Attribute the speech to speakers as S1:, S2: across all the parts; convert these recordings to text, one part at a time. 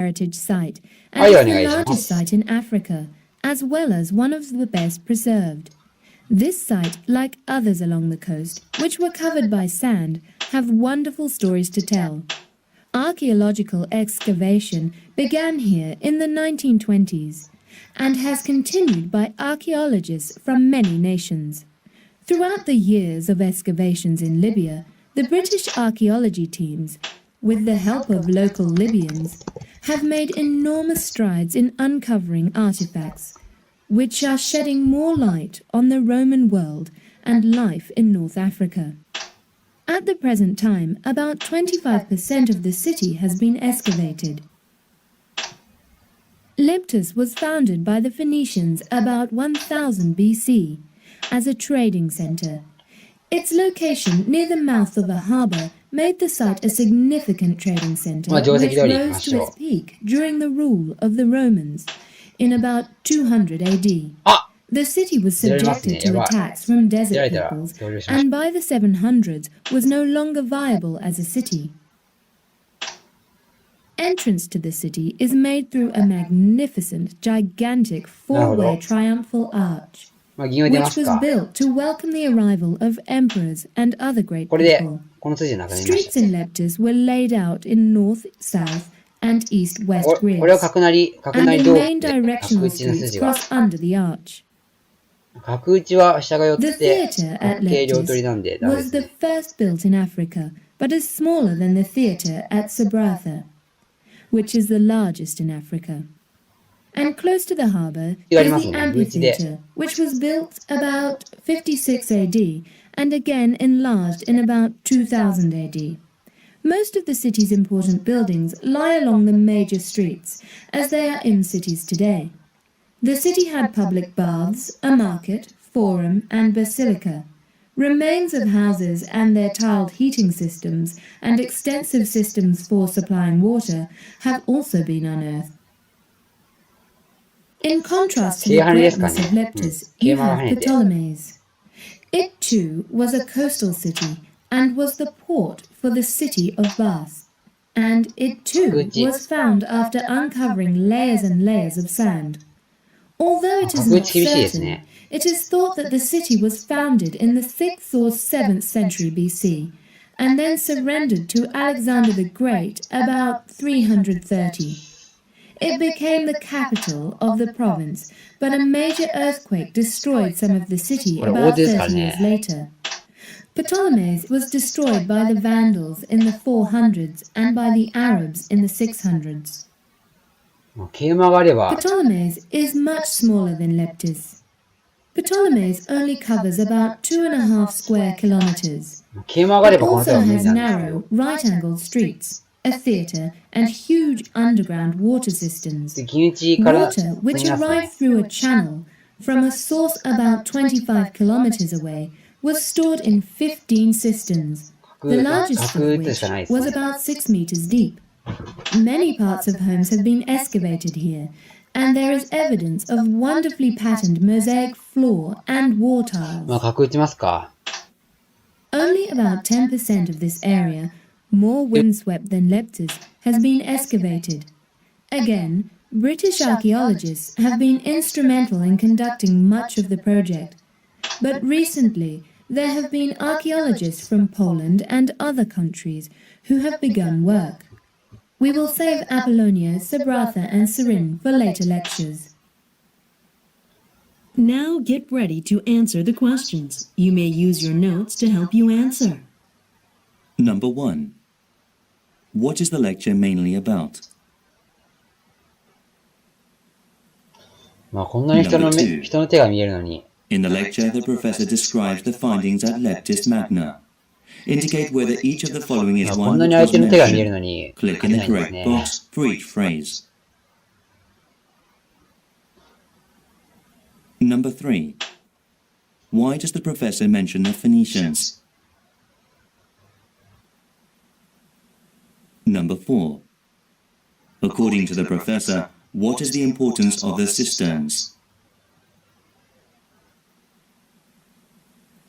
S1: heritage site and is the largest site in Africa, as well as one of the best preserved. This site, like others along the coast, which were covered by sand, have wonderful stories to tell. Archaeological excavation began here in the 1920s and has continued by archaeologists from many nations. Throughout the years of excavations in Libya, the British archaeology teams, with the help of local Libyans, have made enormous strides in uncovering artifacts, which are shedding more light on the Roman world and life in North Africa. At the present time, about 25% of the city has been excavated. Leptis was founded by the Phoenicians about 1000 BC as a trading center. Its location near the mouth of a harbor made the site a significant trading center, which rose to its peak during the rule of the Romans in about 200 AD. The city was subjected to attacks from desert peoples, and by the 700s was no longer viable as a city. Entrance to the city is made through a magnificent, gigantic four-way triumphal arch, which was built to welcome the arrival of emperors and other great people. Streets in Leptis were laid out in north, south, and east-west grids, and the main directional streets cross under the arch. The theatre at Leptis was the first built in Africa, but is smaller than the theatre at Sabratha, which is the largest in Africa. And close to the harbour is the amphitheatre, which was built about 56 AD and again enlarged in about 2000 AD. Most of the city's important buildings lie along the major streets, as they are in cities today. The city had public baths, a market, forum, and basilica. Remains of houses and their tiled heating systems and extensive systems for supplying water have also been unearthed. In contrast to the greatness of Leptis, you have Ptolemais. It too was a coastal city and was the port for the city of Bath. And it too was found after uncovering layers and layers of sand. Although it is not certain, it is thought that the city was founded in the 6th or 7th century BC, and then surrendered to Alexander the Great about 330. It became the capital of the province, but a major earthquake destroyed some of the city about 30 years later. Ptolemais was destroyed by the Vandals in the 400s and by the Arabs in the 600s. Ptolemais is much smaller than Leptis. Ptolemais only covers about 2.5 square kilometers. It also has narrow, right-angled streets, a theatre, and huge underground water systems. Water which arrived through a channel from a source about 25 kilometers away was stored in 15 cisterns, the largest of which was about 6 meters deep. Many parts of homes have been excavated here, and there is evidence of wonderfully patterned mosaic floor and wall tiles. Only about 10% of this area, more windswept than Leptis, has been excavated. Again, British archaeologists have been instrumental in conducting much of the project, but recently there have been archaeologists from Poland and other countries who have begun work. We will save Apollonia, Sabratha, and Cyrene for later lectures.
S2: Now get ready to answer the questions. You may use your notes to help you answer.
S3: Number 1. What is the lecture mainly about? Number 2. In the lecture, the professor describes the findings at Leptis Magna. Indicate whether each of the following is one that was mentioned. Click in the correct box for each phrase. Number 3. Why does the professor mention the Phoenicians? Number 4. According to the professor, what is the importance of the cisterns?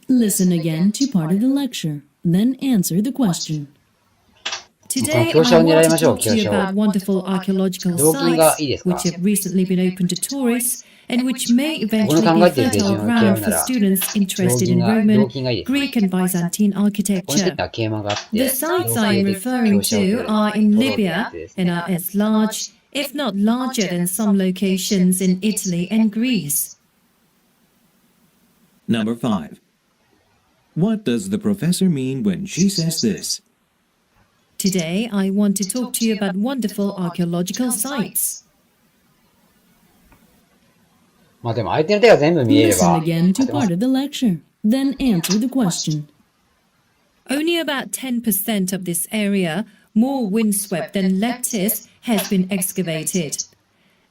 S2: Listen again to part of the lecture, then answer the question.
S1: Today, I want to talk to you about wonderful archaeological sites which have recently been opened to tourists and which may eventually be fertile ground for students interested in Roman, Greek, and Byzantine architecture. The sites I am referring to are in Libya and are as large, if not larger, than some locations in Italy and Greece.
S4: Number 5. What does the professor mean when she says this?
S1: Today, I want to talk to you about wonderful archaeological sites.
S2: Listen again to part of the lecture, then answer the question.
S1: Only about 10% of this area, more windswept than Leptis, has been excavated.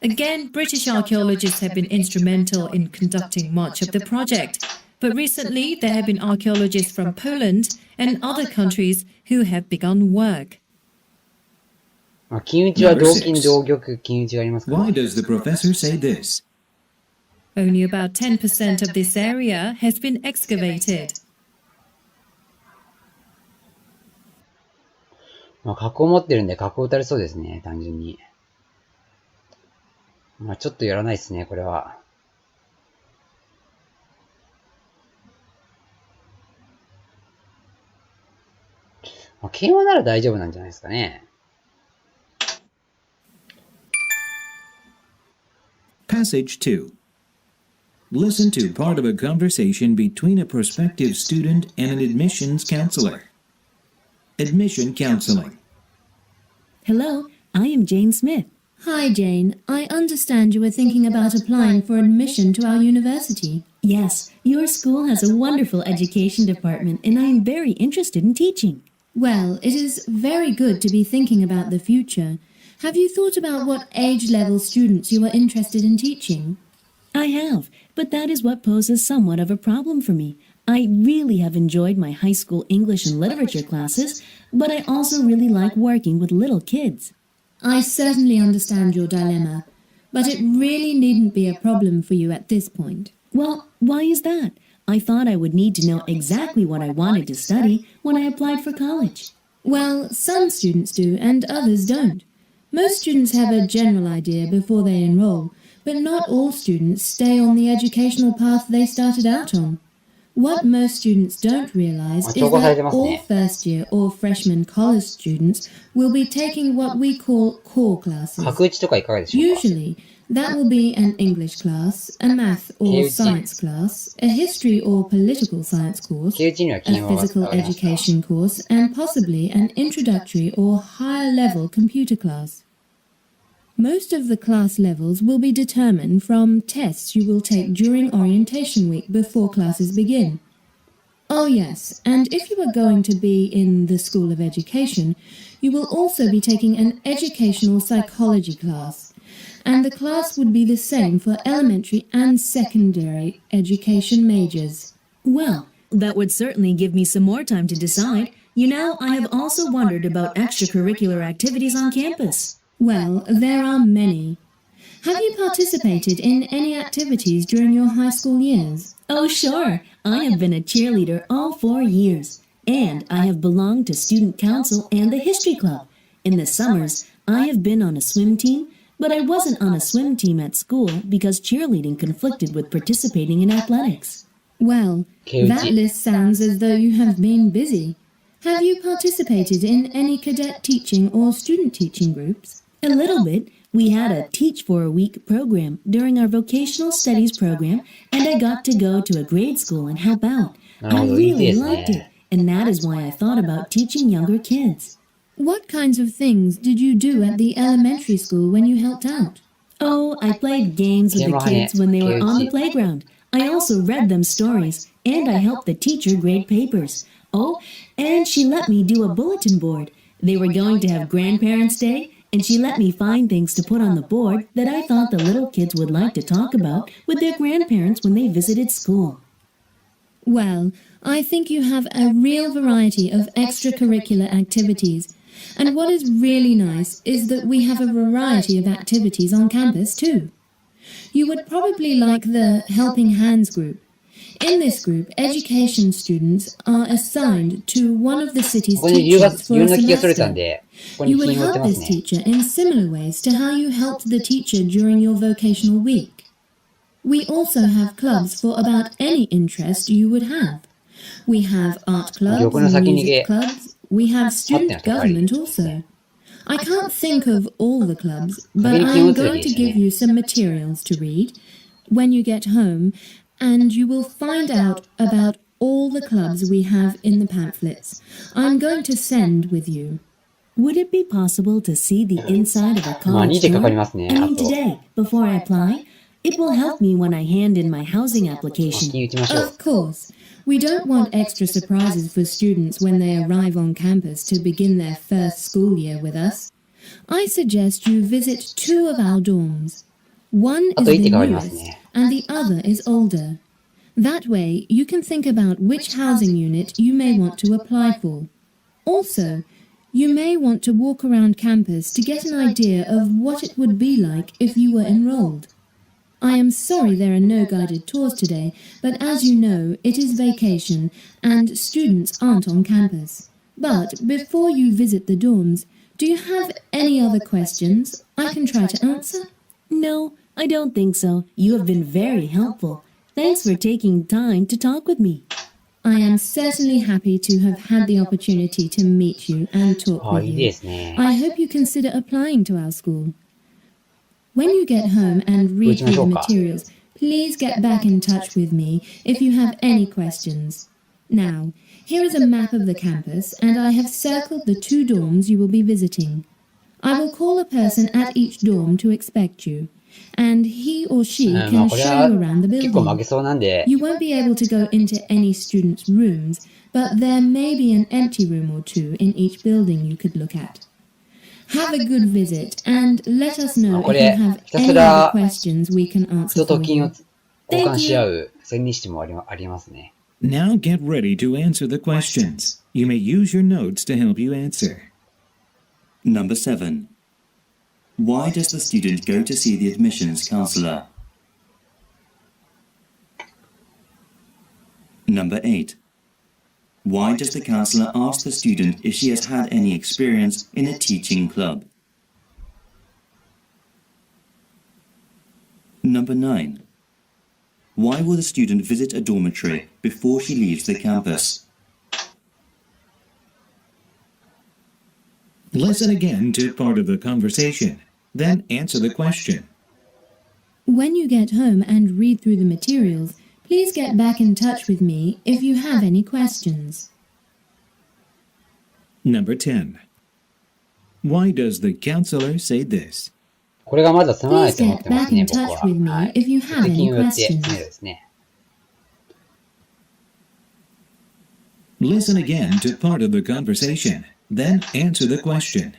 S1: Again, British archaeologists have been instrumental in conducting much of the project, but recently there have been archaeologists from Poland and other countries who have begun work.
S4: Number 6. Why does the professor say this?
S1: Only about 10% of this area has been excavated.
S5: 角を持ってるんで角を打たれそうですね、単純に。ちょっとやらないですね、これは。桂馬なら大丈夫なんじゃないですかね。
S4: Passage 2. Listen to part of a conversation between a prospective student and an admissions counselor. Admission counseling.
S2: Hello, I am Jane Smith.
S1: Hi, Jane. I understand you were thinking about applying for admission to our university.
S2: Yes, your school has a wonderful education department and I am very interested in teaching.
S1: Well, it is very good to be thinking about the future. Have you thought about what age level students you are interested in teaching?
S2: I have, but that is what poses somewhat of a problem for me. I really have enjoyed my high school English and literature classes, but I also really like working with little kids.
S1: I certainly understand your dilemma, but it really needn't be a problem for you at this point.
S2: Well, why is that? I thought I would need to know exactly what I wanted to study when I applied for college.
S1: Well, some students do and others don't. Most students have a general idea before they enroll, but not all students stay on the educational path they started out on. What most students don't realize is that all first-year or freshman college students will be taking what we call core classes. Usually, that will be an English class, a math or science class, a history or political science course, a physical education course, and possibly an introductory or higher-level computer class. Most of the class levels will be determined from tests you will take during orientation week before classes begin. Oh yes, and if you are going to be in the School of Education, you will also be taking an educational psychology class, and the class would be the same for elementary and secondary education majors.
S2: Well, that would certainly give me some more time to decide. You know, I have also wondered about extracurricular activities on campus.
S1: Well, there are many. Have you participated in any activities during your high school years?
S2: Oh, sure. I have been a cheerleader all 4 years, and I have belonged to student council and the history club. In the summers, I have been on a swim team, but I wasn't on a swim team at school because cheerleading conflicted with participating in athletics.
S1: Well, that list sounds as though you have been busy. Have you participated in any cadet teaching or student teaching groups?
S2: A little bit. We had a Teach for a Week program during our vocational studies program, and I got to go to a grade school and help out. I really liked it, and that is why I thought about teaching younger kids.
S1: What kinds of things did you do at the elementary school when you helped out?
S2: Oh, I played games with the kids when they were on the playground. I also read them stories, and I helped the teacher grade papers. Oh, and she let me do a bulletin board. They were going to have Grandparents' Day, and she let me find things to put on the board that I thought the little kids would like to talk about with their grandparents when they visited school.
S1: Well, I think you have a real variety of extracurricular activities. And what is really nice is that we have a variety of activities on campus too. You would probably like the Helping Hands group. In this group, education students are assigned to one of the city's
S5: ここに理由
S1: teachers for a
S5: の気がそれたん
S1: semester.
S5: で、ここに
S1: You
S5: 気
S1: would
S5: に持って
S1: help
S5: ます
S1: this
S5: ね。
S1: teacher in similar ways to how you helped the teacher during your vocational week. We also have clubs for about any interest you would have. We have art clubs,
S5: 玉の先に
S1: music clubs, we have student government also. I can't think of all the clubs, but I'm going to give you some materials to read when you get home, and you will find out about all the clubs we have in the pamphlets. I'm going to send with you.
S2: Would it be possible to see the inside of a
S5: まあ
S2: college
S5: 2でかかり
S2: dorm?
S5: ますね。
S2: I
S5: あ
S2: mean
S5: と、
S2: today, before I apply? It will help me when I hand in my housing
S5: 金
S2: application.
S5: 打ちましょう。
S1: Of course, we don't want extra surprises for students when they arrive on campus to begin their first school year with us. I suggest you visit 2 of our dorms. One
S5: あ
S1: is
S5: と1
S1: the
S5: 手変わります
S1: newest,
S5: ね。
S1: and the other is older. That way, you can think about which housing unit you may want to apply for. Also, you may want to walk around campus to get an idea of what it would be like if you were enrolled. I am sorry there are no guided tours today, but as you know, it is vacation and students aren't on campus. But before you visit the dorms, do you have any other questions I can try to answer?
S2: No, I don't think so. You have been very helpful. Thanks for taking time to talk with me.
S1: I am certainly happy to have had the opportunity to meet you and talk
S5: ああ、
S1: with
S5: いいで
S1: you.
S5: すね。
S1: I hope you consider applying to our school. When you get home and read through the materials, please get back in touch with me if you have any questions. Now, here is a map of the campus, and I have circled the 2 dorms you will be visiting. I will call a person at each dorm to expect you, and he or she
S5: まあ
S1: can
S5: これ
S1: show
S5: は
S1: you around the
S5: 結構負
S1: building.
S5: けそうなんで、
S1: You won't be able to go into any students' rooms, but there may be an empty room or 2 in each building you could look at. Have a good visit and let us know
S5: こ
S1: if you
S5: れ
S1: have
S5: ひたす
S1: any other
S5: ら
S1: questions we can
S5: 人
S1: answer
S5: と
S1: for
S5: 金を
S1: you.
S5: 交換し合う千日手もありますね。
S4: Now get ready to answer the questions. You may use your notes to help you answer.
S3: Number 7. Why does the student go to see the admissions counselor? Number 8. Why does the counselor ask the student if she has had any experience in a teaching club? Number 9. Why will the student visit a dormitory before she leaves the campus?
S4: Listen again to part of the conversation, then answer the question.
S1: When you get home and read through the materials, please get back in touch with me if you have any questions.
S4: Number 10. Why does the counselor say this?
S5: これがまだ済まない
S1: Please
S5: と思っ
S1: get
S5: てま
S1: back
S5: すね、
S1: in
S5: 僕
S1: touch
S5: は。
S1: with me
S5: はい。
S1: if you have
S5: 金
S1: any
S5: を打って詰め
S1: questions.
S5: るですね。
S4: Listen again to part of the conversation, then answer the question.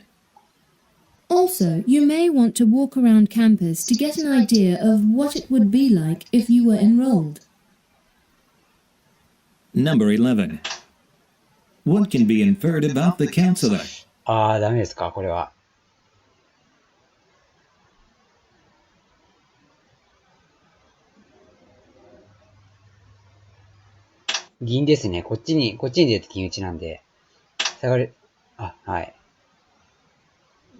S1: Also, you may want to walk around campus to get an idea of what it would be like if you were enrolled.
S4: Number 11. What can be inferred about the counselor?
S5: ああ、ダメですか、これは。銀ですね。こっちに出て金打ちなんで、下がる、あ、はい。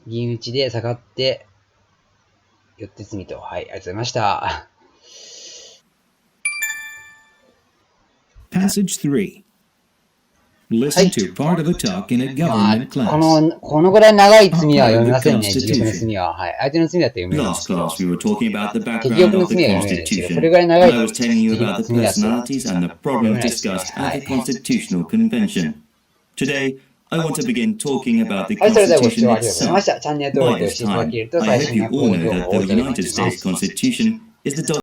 S5: 銀打ちで下がって、寄って詰みと。はい、ありがとうございました。
S4: Passage 3. Listen to part of a talk in a
S5: まあ、
S4: government class.
S5: このぐらい長い詰みは読みませんね、自力の詰みは。はい。相手の詰みだって読めるんで
S3: Last
S5: すけど。
S3: class, we were talking about the
S5: 敵
S3: background
S5: 玉の
S3: of the
S5: 詰みは読めるんですけど、
S3: Constitution,
S5: それぐらい長い
S3: and I was telling you about the
S5: 詰みだと。
S3: personalities and the problems discussed at the Constitutional Convention. Today, I want to begin talking about the
S5: はい、それではご視
S3: Constitution
S5: 聴ありがとうございま
S3: itself.
S5: した。チャンネル登
S3: By
S5: 録して
S3: this
S5: いただけ
S3: time,
S5: ると
S3: I
S5: 最
S3: hope
S5: 新の
S3: you all know
S5: 情
S3: that
S5: 報を
S3: the
S5: お届け
S3: United
S5: しま
S3: States
S5: す。
S3: Constitution is the